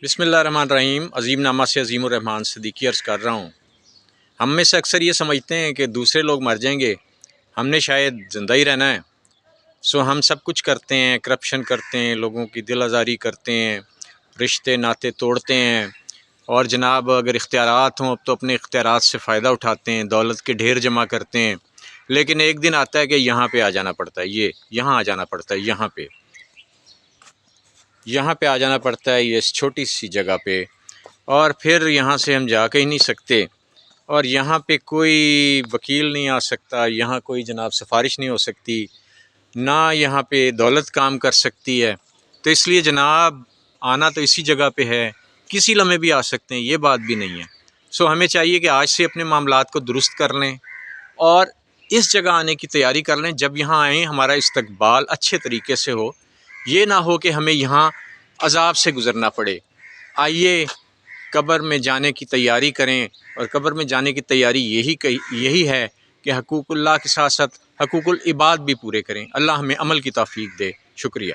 बिस्मिल्लाहिर्रहमानिर्रहीम। अजीम नामा से अजीम रहमान सिद्दीकी अर्ज़ कर रहा हूँ। हम में से अक्सर ये समझते हैं कि दूसरे लोग मर जाएंगे, हमने शायद ज़िंदा ही रहना है। सो हम सब कुछ करते हैं, करप्शन करते हैं, लोगों की दिल आज़ारी करते हैं, रिश्ते नाते तोड़ते हैं और जनाब अगर इख्तियारात हों तो अपने इख्तियारात से फ़ायदा उठाते हैं, दौलत के ढेर जमा करते हैं। लेकिन एक दिन आता है कि यहाँ पे आ जाना पड़ता है, यहाँ आ जाना पड़ता है, यहाँ पे आ जाना पड़ता है, ये इस छोटी सी जगह पे, और फिर यहाँ से हम जा ही नहीं सकते। और यहाँ पे कोई वकील नहीं आ सकता, यहाँ कोई जनाब सिफारिश नहीं हो सकती, ना यहाँ पे दौलत काम कर सकती है। तो इसलिए जनाब आना तो इसी जगह पे है, किसी लम्हे भी आ सकते हैं, ये बात भी नहीं है। सो हमें चाहिए कि आज से अपने मामलात को दुरुस्त कर लें और इस जगह आने की तैयारी कर लें। जब यहाँ आएँ हमारा इस्तकबाल अच्छे तरीके से हो, ये ना हो कि हमें यहाँ अज़ाब से गुज़रना पड़े। आइए कब्र में जाने की तैयारी करें, और कब्र में जाने की तैयारी यही है कि हकूक़ुल्लाह के साथ साथ हकूक़ुल इबाद भी पूरे करें। अल्लाह हमें अमल की तौफ़ीक दे। शुक्रिया।